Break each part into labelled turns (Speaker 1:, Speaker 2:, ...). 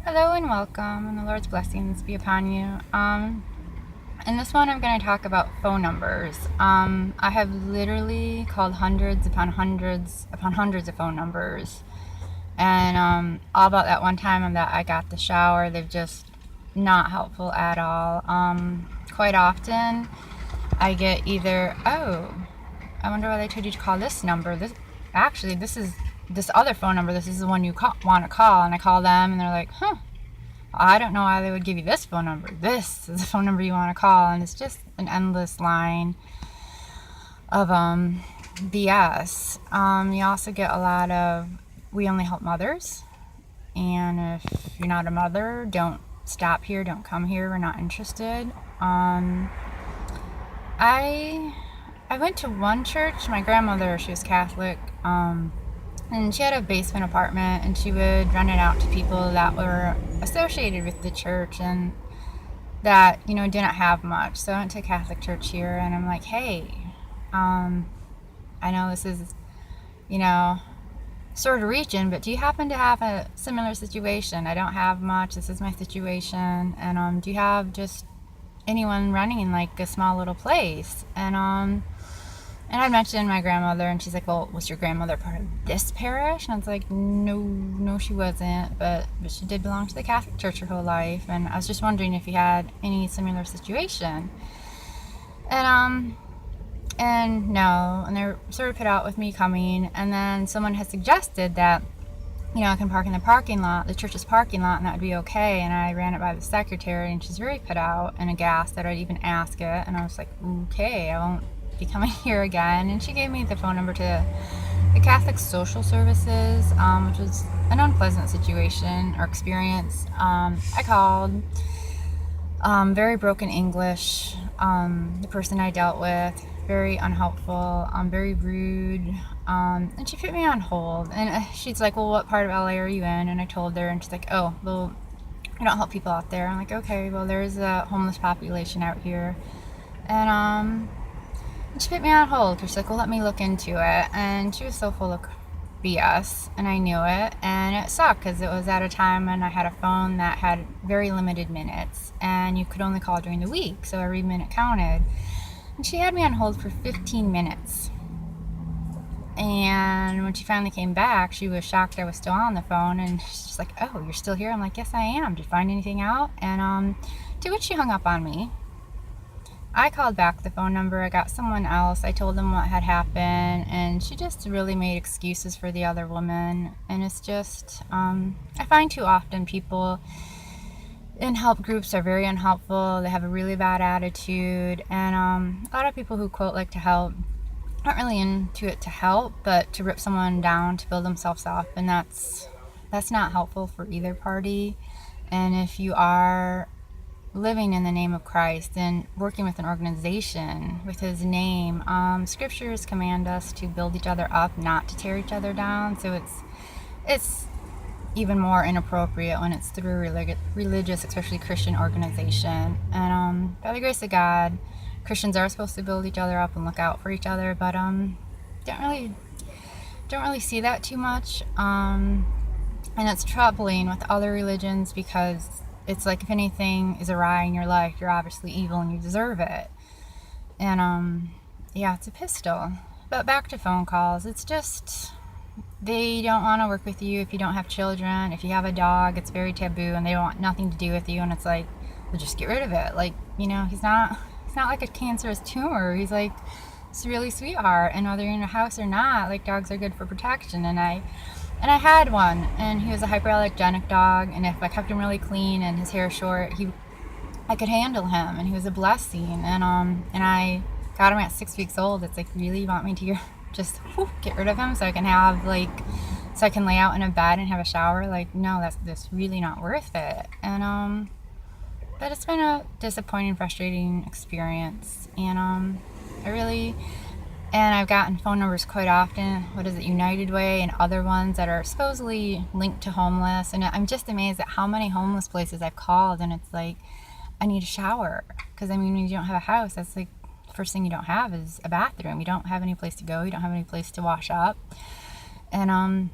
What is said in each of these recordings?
Speaker 1: Hello and welcome, and the Lord's blessings be upon you. In this one, I'm going to talk about phone numbers. I have literally called hundreds upon hundreds upon hundreds of phone numbers, and all about that one time that I got the shower, they've just not helpful at all. Quite often, I get either, oh, I wonder why they told you to call this number. This is this other phone number. This is the one you want to call, and I call them, and they're like, huh. I don't know why they would give you this phone number. This is the phone number you want to call, and it's just an endless line of BS. You also get a lot of we only help mothers, and if you're not a mother, don't stop here, don't come here. We're not interested. I I went to one church. My grandmother, she was Catholic. And she had a basement apartment, and she would rent it out to people that were associated with the church and that didn't have much. So I went to a Catholic church here, and I'm like, hey, I know this is you know sort of reaching, but do you happen to have a similar situation? I don't have much. This is my situation, and do you have just anyone running in like a small little place? And I mentioned my grandmother, and she's like, well, was your grandmother part of this parish? And I was like, no, no, she wasn't, but she did belong to the Catholic Church her whole life, and I was just wondering if you had any similar situation. And and no, and they're sort of put out with me coming, and then someone had suggested that, I can park in the parking lot, the church's parking lot, and that would be okay. And I ran it by the secretary, and she's very put out and aghast that I'd even ask it. And I was like, okay, I won't be coming here again. And she gave me the phone number to the Catholic Social Services, which was an unpleasant situation or experience. I called, very broken English. The person I dealt with, very unhelpful, very rude, and she put me on hold. And she's like, well, what part of LA are you in? And I told her, and she's like, oh, well, I don't help people out there. I'm like, okay, well, there's a homeless population out here. And she put me on hold because she's like, well, let me look into it. And she was so full of BS, and I knew it. And it sucked because it was at a time when I had a phone that had very limited minutes, and you could only call during the week, so every minute counted. And she had me on hold for 15 minutes. And when she finally came back, she was shocked I was still on the phone, and she's just like, oh, you're still here? I'm like, yes, I am. Did you find anything out? And to which she hung up on me. I called back the phone number. I got someone else. I told them what had happened, and she just really made excuses for the other woman. And it's just, I find too often people in help groups are very unhelpful. They have a really bad attitude, and a lot of people who quote like to help aren't really into it to help, but to rip someone down to build themselves up, and that's not helpful for either party. And if you are living in the name of Christ and working with an organization with his name, scriptures command us to build each other up, not to tear each other down. So it's even more inappropriate when it's through religious, especially Christian organization. And by the grace of God, Christians are supposed to build each other up and look out for each other, but don't really don't really see that too much. And it's troubling with other religions because it's like if anything is awry in your life, you're obviously evil and you deserve it. And yeah, it's a pistol. But back to phone calls, it's just they don't want to work with you if you don't have children. If you have a dog, it's very taboo, and they want nothing to do with you. And it's like, well, just get rid of it. Like, he's not like a cancerous tumor. He's like this really sweetheart, and whether you're in a house or not, like dogs are good for protection. And I had one, and he was a hyperallergenic dog, and if I kept him really clean and his hair short, I could handle him, and he was a blessing. And I got him at 6 weeks old. It's like, really, you want me to just get rid of him so I can lay out in a bed and have a shower? Like, no, that's really not worth it. And but it's been a disappointing, frustrating experience, and I've gotten phone numbers quite often. What is it, United Way and other ones that are supposedly linked to homeless. And I'm just amazed at how many homeless places I've called, and it's like, I need a shower. Because, when you don't have a house, that's like the first thing you don't have is a bathroom. You don't have any place to go. You don't have any place to wash up. And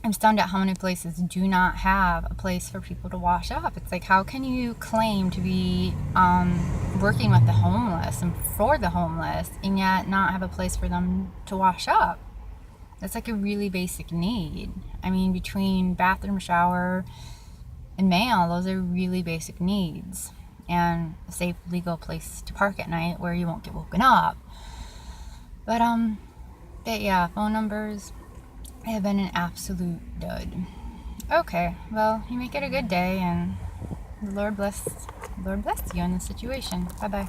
Speaker 1: I'm stunned at how many places do not have a place for people to wash up. It's like, how can you claim to be working with the homeless and for the homeless and yet not have a place for them to wash up? That's like a really basic need. I mean, between bathroom, shower, and mail, those are really basic needs. And a safe, legal place to park at night where you won't get woken up. But yeah, phone numbers have been an absolute dud. Okay, well, you make it a good day, and the Lord bless you in this situation. Bye bye.